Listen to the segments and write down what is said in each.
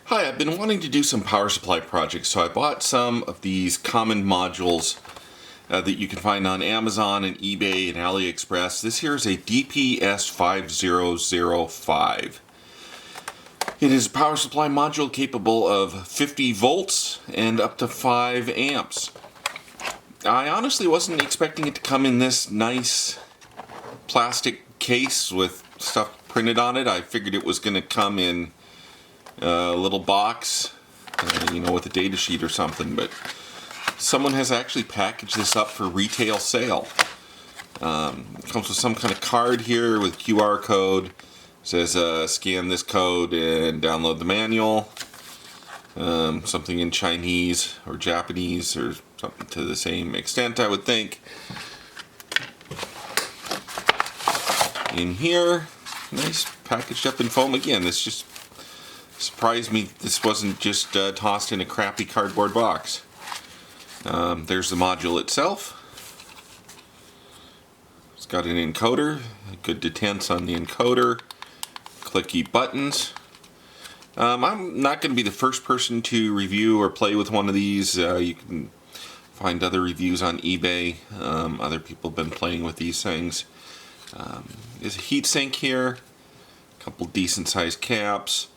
Hi, I've been wanting to do some power supply projects, so I bought some of these common modules that you can find on Amazon and eBay and AliExpress. This here is a DPS5005. It is a power supply module capable of 50 volts and up to 5 amps. I honestly wasn't expecting it to come in this nice plastic case with stuff printed on it. I figured it was going to come in a little box, with a data sheet or something, but someone has actually packaged this up for retail sale. It comes with some kind of card here with QR code. It says scan this code and download the manual. Something in Chinese or Japanese or something to the same extent, I would think. In here, nice packaged up in foam. Again, this just surprised me this wasn't just tossed in a crappy cardboard box. There's the module itself. It's got an encoder, good detents on the encoder, clicky buttons. I'm not going to be the first person to review or play with one of these. You can find other reviews on eBay. Other people have been playing with these things. There's a heat sink here, a couple decent sized caps.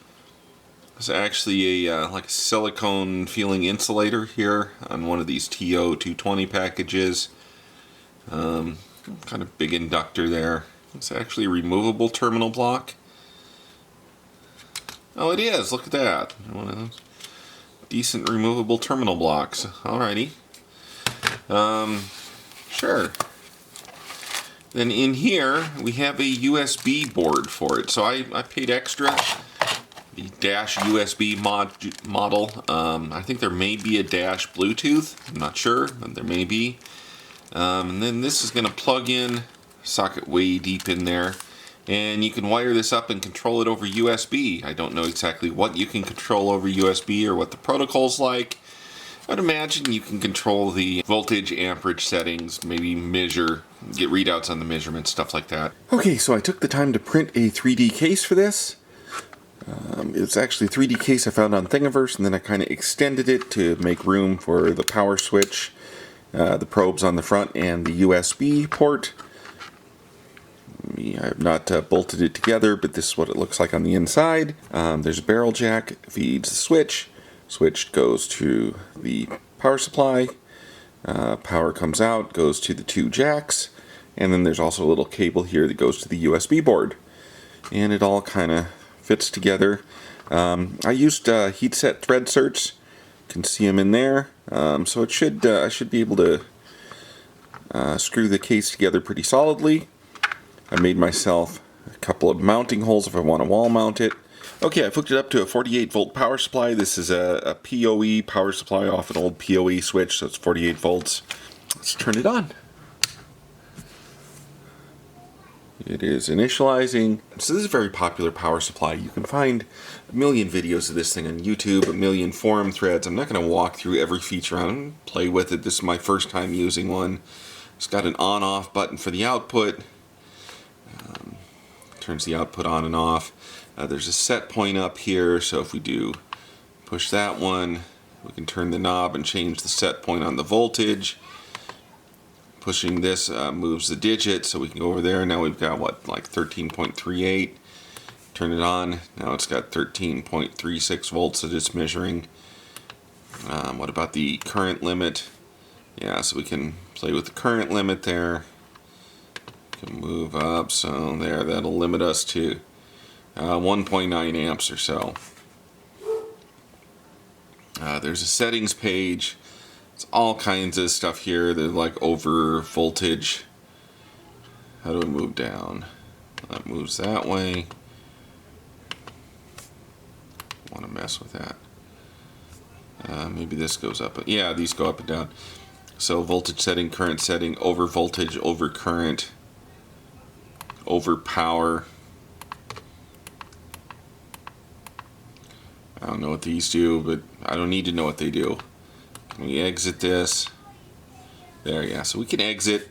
There's actually a like a silicone feeling insulator here on one of these TO220 packages. Kind of big inductor there. It's actually a removable terminal block. Oh, it is. Look at that. One of those decent removable terminal blocks. Alrighty. Sure. Then in here we have a USB board for it. So I paid extra. The dash USB model. I think there may be a dash Bluetooth. I'm not sure, but there may be. And then this is going to plug in, socket way deep in there, and you can wire this up and control it over USB. I don't know exactly what you can control over USB or what the protocol's like. I'd imagine you can control the voltage, amperage settings, maybe measure, get readouts on the measurements, stuff like that. Okay, so I took the time to print a 3D case for this. It's actually a 3D case I found on Thingiverse, and then I kind of extended it to make room for the power switch, the probes on the front, and the USB port. I have not bolted it together, but this is what it looks like on the inside. There's a barrel jack, feeds the switch. Switch goes to the power supply. Power comes out, goes to the two jacks, and then there's also a little cable here that goes to the USB board. And it all kind of fits together. I used heat set thread certs. You can see them in there. So it should I should be able to screw the case together pretty solidly. I made myself a couple of mounting holes if I want to wall mount it. Okay, I've hooked it up to a 48 volt power supply. This is a PoE power supply off an old PoE switch, so it's 48 volts. Let's turn it on. It is initializing. So this is a very popular power supply. You can find a million videos of this thing on YouTube, a million forum threads. I'm not going to walk through every feature on it and play with it. This is my first time using one. It's got an on-off button for the output. Turns the output on and off. There's a set point up here, so if we do push that one, we can turn the knob and change the set point on the voltage. Pushing this moves the digit, so we can go over there. Now we've got what, like 13.38. Turn it on. Now it's got 13.36 volts that it's measuring. What about the current limit? Yeah, so we can play with the current limit there. We can move up, so there, that'll limit us to 1.9 amps or so. There's a settings page. It's all kinds of stuff here. They're like over voltage. How do I move down? That moves that way. Want to mess with that. Maybe this goes up. Yeah, these go up and down. So voltage setting, current setting, over voltage, over current, over power. I don't know what these do, but I don't need to know what they do. Can we exit this? There, yeah. So we can exit.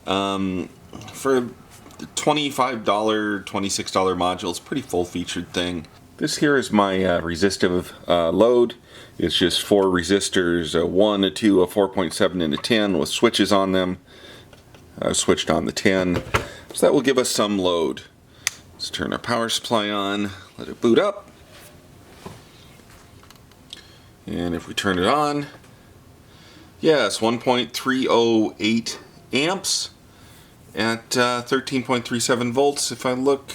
For the $25, $26 module, it's a pretty full-featured thing. This here is my resistive load. It's just 4 resistors, a 1, a 2, a 4.7, and a 10 with switches on them. I switched on the 10, so that will give us some load. Let's turn our power supply on, let it boot up. And if we turn it on, yes, 1.308 amps at 13.37 volts. If I look,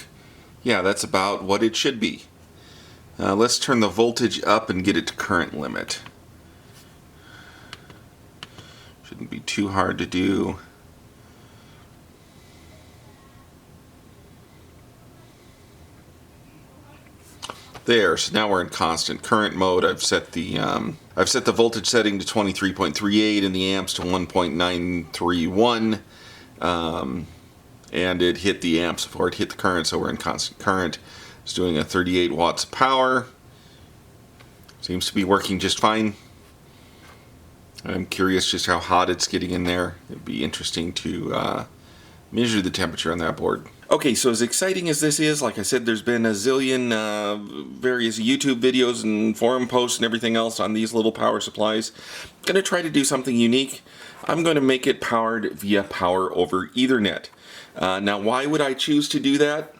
yeah, that's about what it should be. Let's turn the voltage up and get it to current limit. Shouldn't be too hard to do. There, so now we're in constant current mode. I've set the voltage setting to 23.38 and the amps to 1.931, and it hit the amps before it hit the current, so we're in constant current. It's doing a 38 watts of power. Seems to be working just fine. I'm curious just how hot it's getting in there. It'd be interesting to measure the temperature on that board. Okay, so as exciting as this is, like I said, there's been a zillion various YouTube videos and forum posts and everything else on these little power supplies. I'm going to try to do something unique. I'm going to make it powered via power over Ethernet. Now, why would I choose to do that?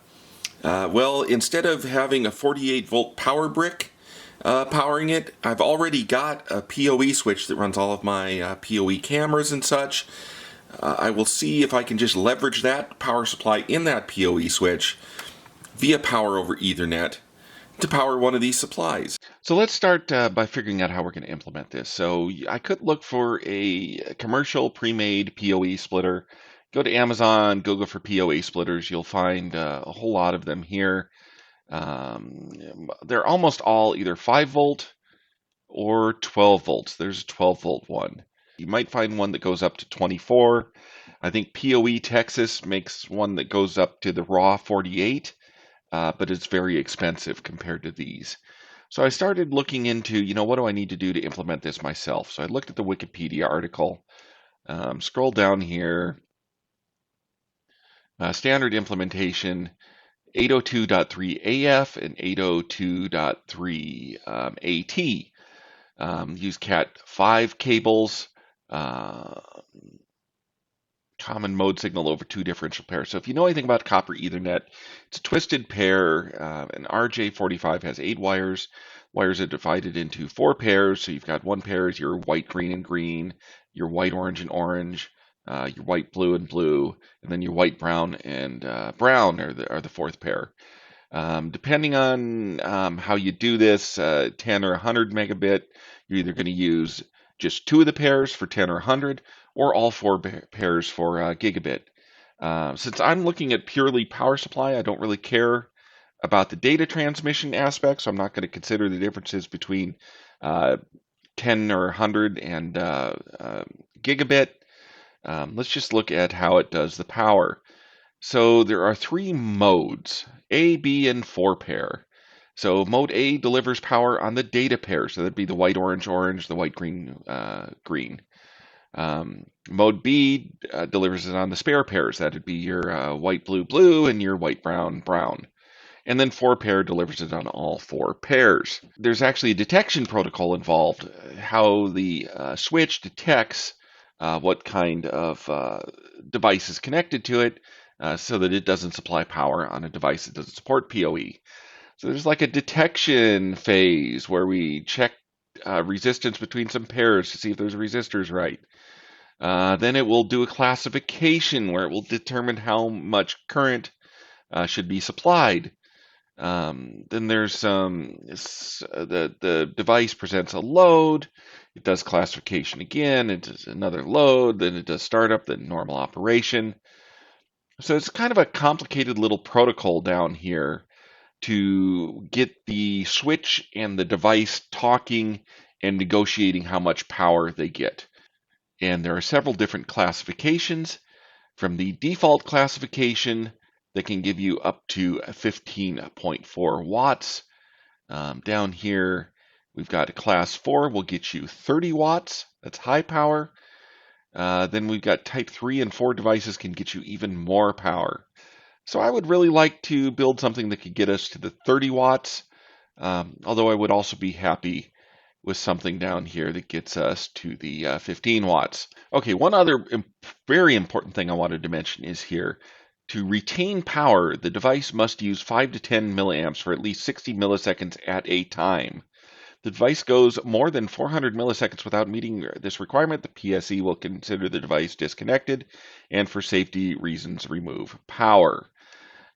Well, instead of having a 48 volt power brick powering it, I've already got a PoE switch that runs all of my PoE cameras and such. I will see if I can just leverage that power supply in that PoE switch via power over Ethernet to power one of these supplies. So let's start by figuring out how we're going to implement this. So I could look for a commercial pre-made PoE splitter. Go to Amazon, Google for PoE splitters. You'll find a whole lot of them here. They're almost all either 5 volt or 12 volts. There's a 12 volt one. You might find one that goes up to 24. I think PoE Texas makes one that goes up to the raw 48, but it's very expensive compared to these. So I started looking into, what do I need to do to implement this myself? So I looked at the Wikipedia article, scrolled down here, standard implementation, 802.3 AF and 802.3 AT. Use Cat5 cables. Common mode signal over 2 differential pairs. So if you know anything about copper Ethernet, it's a twisted pair. An RJ45 has 8 wires. Wires are divided into 4 pairs. So you've got one pair is your white, green, and green, your white, orange, and orange, your white, blue, and blue, and then your white, brown, and brown are the 4th pair. Depending on how you do this, 10 or 100 megabit, you're either going to use just 2 of the pairs for 10 or 100, or all 4 pairs for gigabit. Since I'm looking at purely power supply, I don't really care about the data transmission aspect, so I'm not going to consider the differences between 10 or 100 and gigabit. Let's just look at how it does the power. So there are 3 modes, A, B, and 4 pair. So mode A delivers power on the data pair, so that'd be the white, orange, orange, the white, green, green. Mode B delivers it on the spare pairs, that'd be your white, blue, blue, and your white, brown, brown. And then 4 pair delivers it on all 4 pairs. There's actually a detection protocol involved, how the switch detects what kind of device is connected to it, so that it doesn't supply power on a device that doesn't support PoE. So there's like a detection phase where we check resistance between some pairs to see if those resistors right. Then it will do a classification where it will determine how much current should be supplied. Then there's the device presents a load. It does classification again. It does another load. Then it does startup, then normal operation. So it's kind of a complicated little protocol down here to get the switch and the device talking and negotiating how much power they get. And there are several different classifications. From the default classification that can give you up to 15.4 watts. Down here, we've got a class 4 will get you 30 watts. That's high power. Then we've got type 3 and 4 devices can get you even more power. So I would really like to build something that could get us to the 30 watts. Although I would also be happy with something down here that gets us to the 15 watts. Okay, one other very important thing I wanted to mention is here. To retain power, the device must use 5 to 10 milliamps for at least 60 milliseconds at a time. The device goes more than 400 milliseconds without meeting this requirement, the PSE will consider the device disconnected and for safety reasons remove power.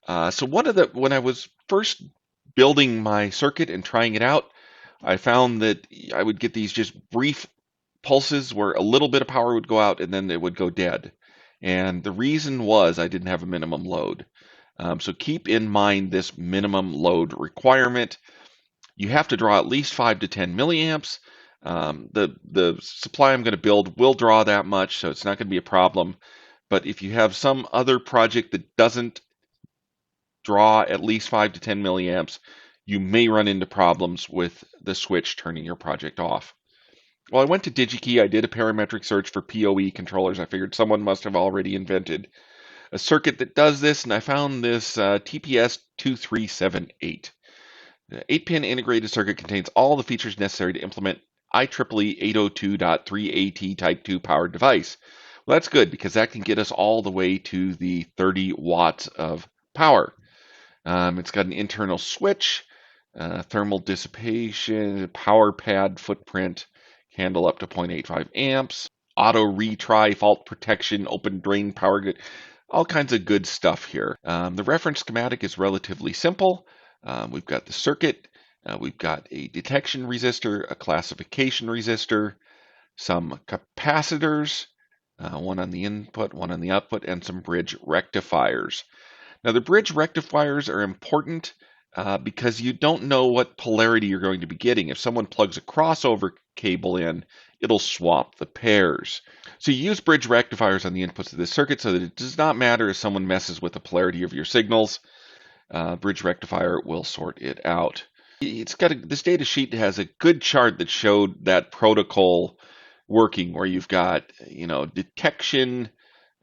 So when I was first building my circuit and trying it out, I found that I would get these just brief pulses where a little bit of power would go out and then it would go dead. And the reason was I didn't have a minimum load. So keep in mind this minimum load requirement. You have to draw at least 5 to 10 milliamps. The supply I'm going to build will draw that much, so it's not going to be a problem. But if you have some other project that doesn't draw at least 5 to 10 milliamps, you may run into problems with the switch turning your project off. Well, I went to DigiKey. I did a parametric search for PoE controllers. I figured someone must have already invented a circuit that does this, and I found this TPS2378. The 8-pin integrated circuit contains all the features necessary to implement IEEE 802.3AT Type 2 powered device. Well, that's good because that can get us all the way to the 30 watts of power. It's got an internal switch, thermal dissipation, power pad footprint, handle up to 0.85 amps, auto retry, fault protection, open drain power grid, all kinds of good stuff here. The reference schematic is relatively simple. We've got the circuit, we've got a detection resistor, a classification resistor, some capacitors, one on the input, one on the output, and some bridge rectifiers. Now, the bridge rectifiers are important because you don't know what polarity you're going to be getting. If someone plugs a crossover cable in, it'll swap the pairs. So you use bridge rectifiers on the inputs of this circuit so that it does not matter if someone messes with the polarity of your signals. Bridge rectifier will sort it out. This data sheet has a good chart that showed that protocol working where you've got, detection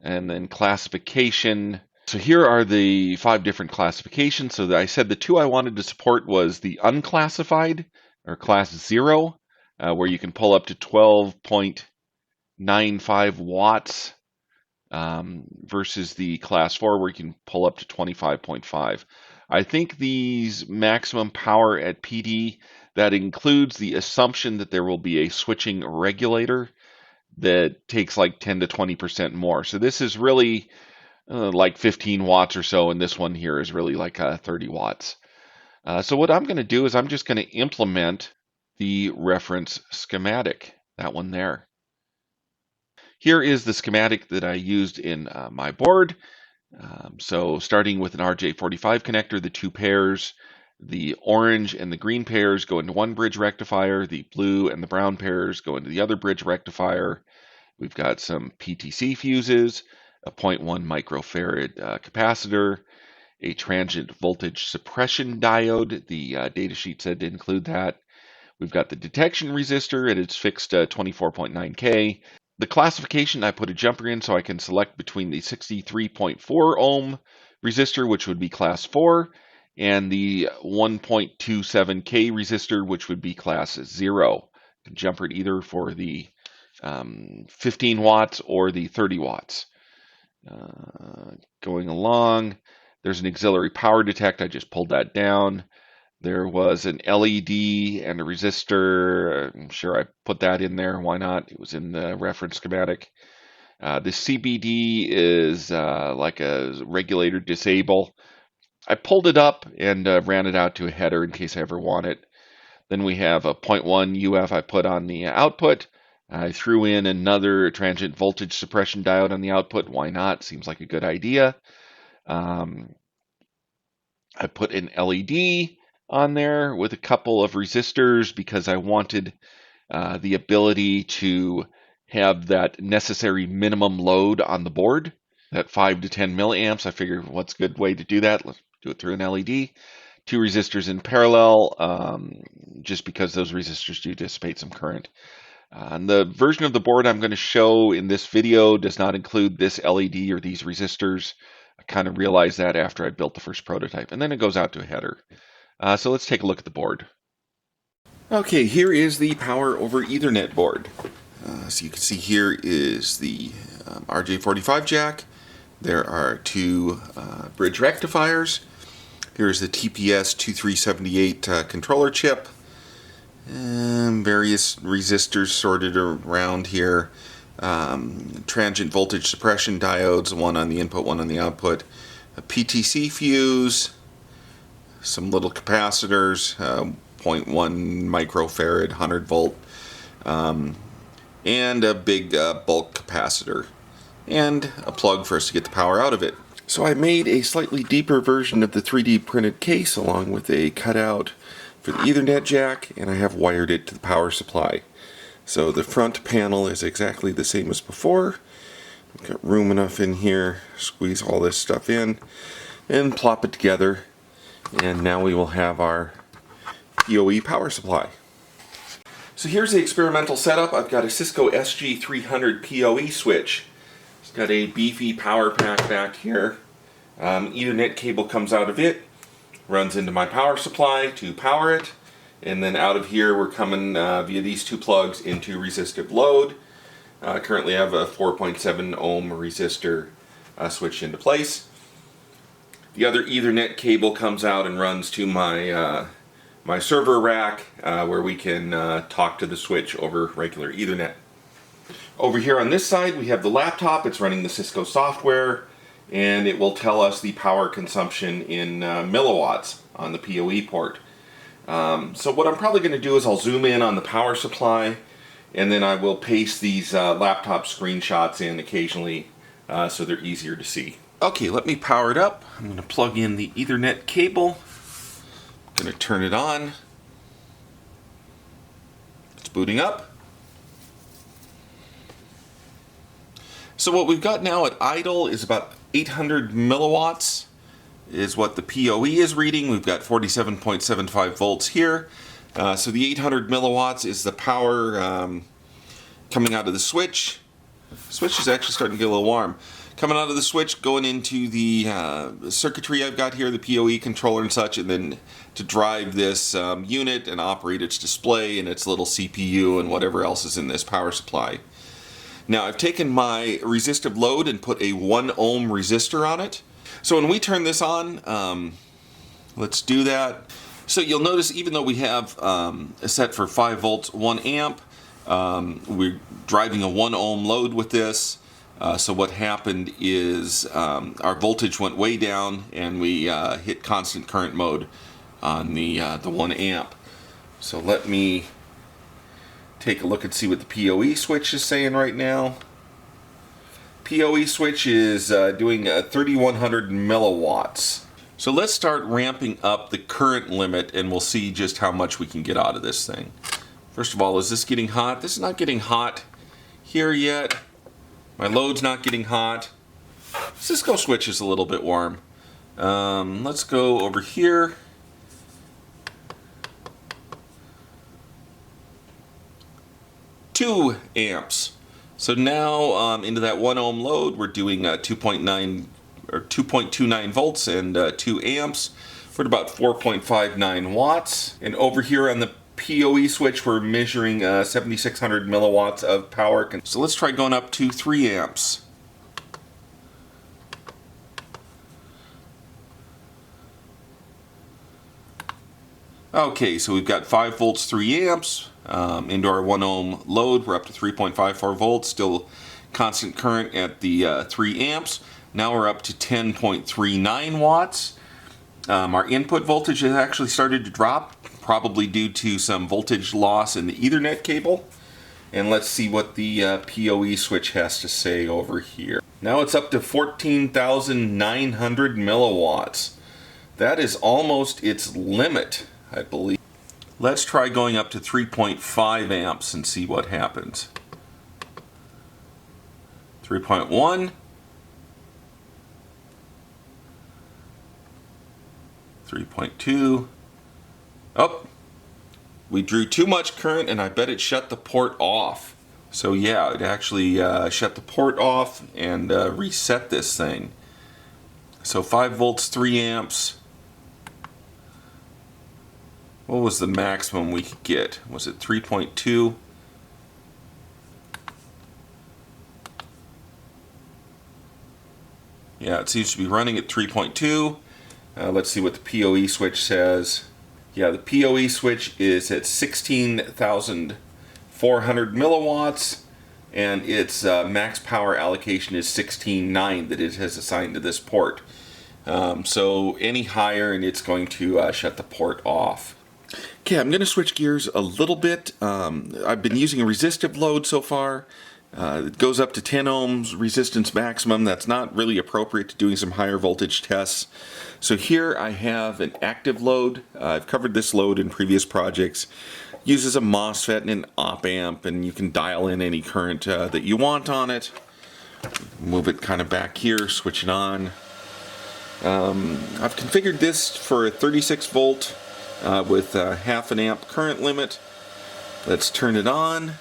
and then classification. So here are the 5 different classifications. So I said the 2 I wanted to support was the unclassified or class 0, where you can pull up to 12.95 watts versus the class 4 where you can pull up to 25.5. I think these maximum power at PD, that includes the assumption that there will be a switching regulator that takes like 10 to 20% more. So this is really like 15 watts or so, and this one here is really like 30 watts. So what I'm going to do is I'm just going to implement the reference schematic, that one there. Here is the schematic that I used in my board. So starting with an RJ45 connector, the 2 pairs, the orange and the green pairs go into one bridge rectifier, the blue and the brown pairs go into the other bridge rectifier. We've got some PTC fuses, a 0.1 microfarad capacitor, a transient voltage suppression diode. The datasheet said to include that. We've got the detection resistor at its fixed 24.9K. The classification, I put a jumper in so I can select between the 63.4 ohm resistor, which would be class 4, and the 1.27K resistor, which would be class 0. I can jumper it either for the 15 watts or the 30 watts. Going along, there's an auxiliary power detect. I just pulled that down. There was an LED and a resistor. I'm sure I put that in there. Why not? It was in the reference schematic. The CBD is like a regulator disable. I pulled it up and ran it out to a header in case I ever want it. Then we have a 0.1 UF I put on the output. I threw in another transient voltage suppression diode on the output. Why not? Seems like a good idea. I put an LED on there with a couple of resistors because I wanted the ability to have that necessary minimum load on the board, that 5 to 10 milliamps. I figured what's a good way to do that? Let's do it through an LED. 2 resistors in parallel, just because those resistors do dissipate some current. And the version of the board I'm going to show in this video does not include this LED or these resistors. I kind of realized that after I built the first prototype. And then it goes out to a header. So let's take a look at the board. Okay, here is the Power over Ethernet board. So you can see here is the RJ45 jack. There are two bridge rectifiers. Here's the TPS2378 controller chip. And various resistors sorted around here. Transient voltage suppression diodes, one on the input, one on the output. A PTC fuse. Some little capacitors, 0.1 microfarad, 100 volt. And a big bulk capacitor. And a plug for us to get the power out of it. So I made a slightly deeper version of the 3D printed case along with a cutout for the Ethernet jack, and I have wired it to the power supply. So the front panel is exactly the same as before. I've got room enough in here, squeeze all this stuff in, and plop it together. And now we will have our PoE power supply. So here's the experimental setup. I've got a Cisco SG300 PoE switch. It's got a beefy power pack back here. Ethernet cable comes out of it, runs into my power supply to power it, and then out of here we're coming via these two plugs into resistive load. Currently I have a 4.7 ohm resistor switched into place. The other Ethernet cable comes out and runs to my my server rack where we can talk to the switch over regular Ethernet. Over here on this side we have the laptop. It's running the Cisco software, and it will tell us the power consumption in milliwatts on the PoE port. So what I'm probably going to do is I'll zoom in on the power supply, and then I will paste these laptop screenshots in occasionally so they're easier to see. Okay, let me power it up. I'm going to plug in the Ethernet cable. I'm going to turn it on. It's booting up. So what we've got now at idle is about 800 milliwatts is what the PoE is reading. We've got 47.75 volts here. So the 800 milliwatts is the power coming out of the switch. The switch is actually starting to get a little warm. Coming out of the switch, going into the circuitry I've got here, the PoE controller and such, and then to drive this unit and operate its display and its little CPU and whatever else is in this power supply. Now I've taken my resistive load and put a 1 ohm resistor on it. So when we turn this on, let's do that. So you'll notice even though we have a set for 5 volts, 1 amp, we're driving a 1 ohm load with this. So what happened is our voltage went way down and we hit constant current mode on the 1 amp. So let me take a look and see what the PoE switch is saying right now. PoE switch is doing 3100 milliwatts. So let's start ramping up the current limit and we'll see just how much we can get out of this thing. First of all, is this getting hot? This is not getting hot here yet. My load's not getting hot. Cisco switch is a little bit warm. Let's go over here. Two amps. So now into that 1 ohm load, we're doing 2.9 or 2.29 volts and 2 amps. We're at about 4.59 watts. And over here on the PoE switch, we're measuring 7,600 milliwatts of power. So let's try going up to 3 amps. Okay, so we've got 5 volts, 3 amps. Into our 1 ohm load, we're up to 3.54 volts, still constant current at the 3 amps. Now we're up to 10.39 watts. Our input voltage has actually started to drop, probably due to some voltage loss in the Ethernet cable. And let's see what the PoE switch has to say over here. Now it's up to 14,900 milliwatts. That is almost its limit, I believe. Let's try going up to 3.5 amps and see what happens. 3.1. 3.2. Oh, we drew too much current and I bet it shut the port off. So yeah, it actually shut the port off and reset this thing. So 5 volts, 3 amps. What was the maximum we could get? Was it 3.2? Yeah, it seems to be running at 3.2. Let's see what the PoE switch says. Yeah, the PoE switch is at 16,400 milliwatts, and its max power allocation is 16.9 that it has assigned to this port. So any higher and it's going to shut the port off. Okay, I'm going to switch gears a little bit. I've been using a resistive load so far. It goes up to 10 ohms resistance maximum. That's not really appropriate to doing some higher voltage tests. So here I have an active load. I've covered this load in previous projects. Uses a MOSFET and an op amp, and you can dial in any current that you want on it. Move it kind of back here, switch it on. I've configured this for a 36 volt with a half an amp current limit. Let's turn it on,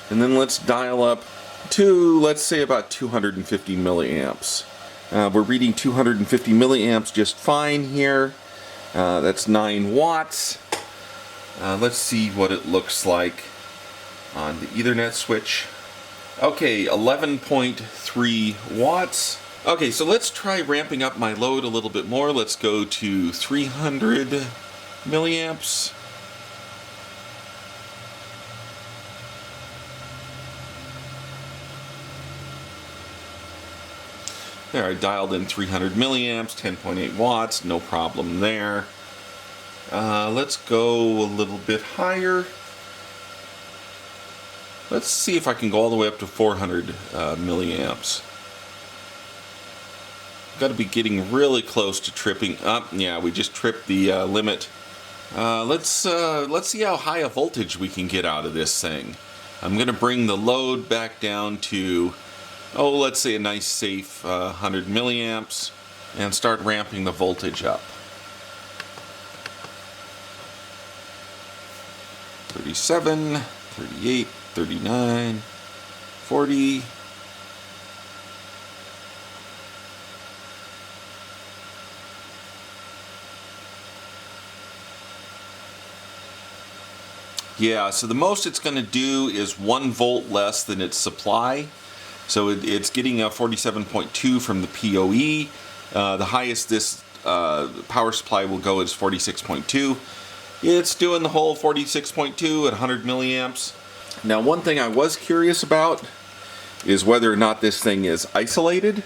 and then let's dial up to, let's say, about 250 milliamps. We're reading 250 milliamps just fine here. That's 9 watts. Let's see what it looks like on the Ethernet switch. Okay, 11.3 watts. Okay, so let's try ramping up my load a little bit more. Let's go to 300 milliamps. There, I dialed in 300 milliamps, 10.8 watts, no problem there. Let's go a little bit higher. Let's see if I can go all the way up to 400 milliamps. Got to be getting really close to tripping up. Yeah, we just tripped the limit. Let's see how high a voltage we can get out of this thing. I'm going to bring the load back down to, let's say a nice safe 100 milliamps, and start ramping the voltage up. 37, 38, 39, 40. Yeah, so the most it's going to do is 1 volt less than its supply. So it's getting a 47.2 from the PoE. The highest this power supply will go is 46.2. It's doing the whole 46.2 at 100 milliamps. Now, one thing I was curious about is whether or not this thing is isolated.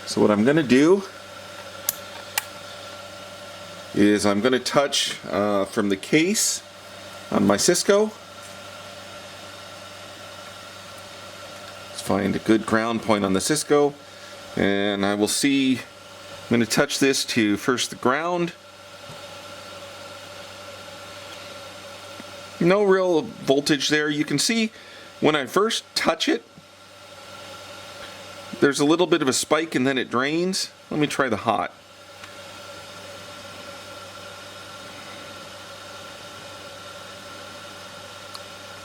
So what I'm going to do is I'm going to touch from the case on my Cisco. Let's find a good ground point on the Cisco, and I will see. I'm going to touch this to first the ground. No real voltage there. You can see when I first touch it, there's a little bit of a spike and then it drains. Let me try the hot.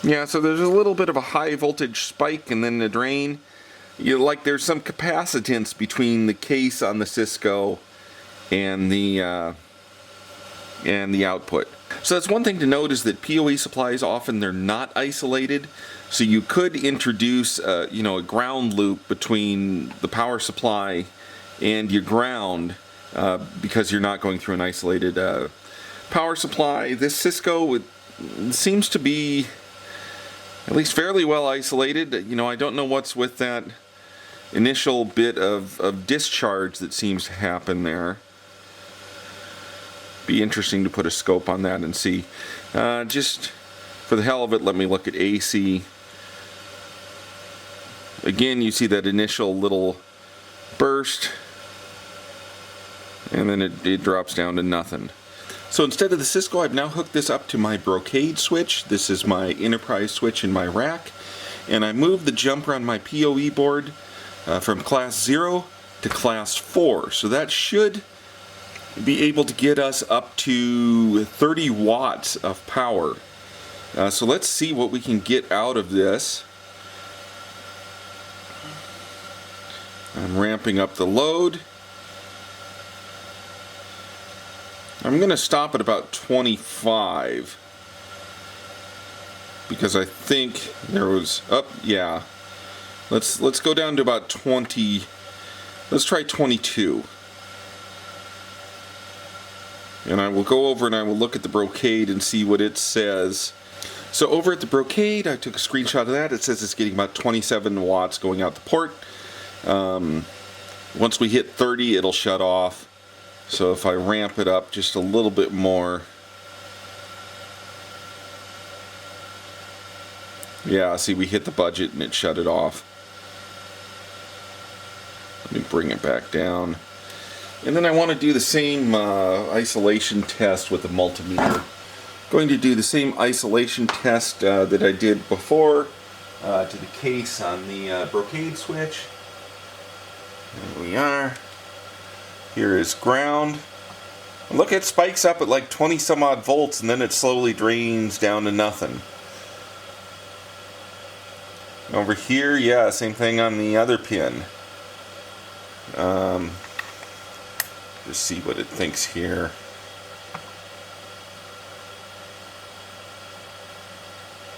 Yeah, so there's a little bit of a high voltage spike and then a drain. Like there's some capacitance between the case on the Cisco and the output. So that's one thing to note, is that PoE supplies often they're not isolated. So you could introduce a ground loop between the power supply and your ground because you're not going through an isolated power supply. This Cisco seems to be at least fairly well isolated. I don't know what's with that initial bit of discharge that seems to happen there. Be interesting to put a scope on that and see. Just for the hell of it, let me look at AC. Again, you see that initial little burst, and then it drops down to nothing. So instead of the Cisco, I've now hooked this up to my Brocade switch. This is my enterprise switch in my rack, and I moved the jumper on my PoE board from class 0 to class 4. So that should be able to get us up to 30 watts of power. So let's see what we can get out of this. I'm ramping up the load. I'm going to stop at about 25 because I think there was yeah. Let's go down to about 20. Let's try 22. And I will go over and I will look at the Brocade and see what it says. So over at the Brocade, I took a screenshot of that. It says it's getting about 27 watts going out the port. Once we hit 30, it'll shut off. So if I ramp it up just a little bit more. Yeah, see, we hit the budget and it shut it off. Let me bring it back down. And then I want to do the same isolation test with the multimeter. Going to do the same isolation test that I did before to the case on the Brocade switch. There we are. Here is ground. And look, it spikes up at like 20 some odd volts and then it slowly drains down to nothing. Over here, yeah, same thing on the other pin. Just see what it thinks here.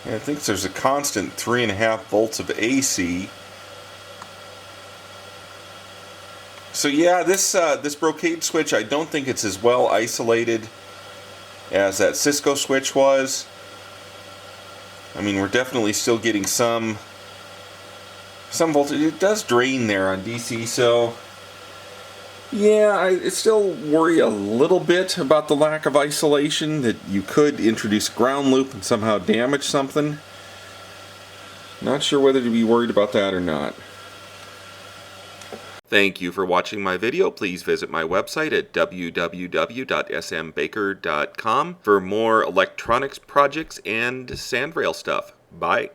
And it thinks there's a constant 3.5 volts of AC. So yeah, this Brocade switch, I don't think it's as well isolated as that Cisco switch was. I mean, we're definitely still getting some voltage. It does drain there on DC, so yeah, I still worry a little bit about the lack of isolation, that you could introduce a ground loop and somehow damage something. Not sure whether to be worried about that or not. Thank you for watching my video. Please visit my website at www.smbaker.com for more electronics projects and sandrail stuff. Bye.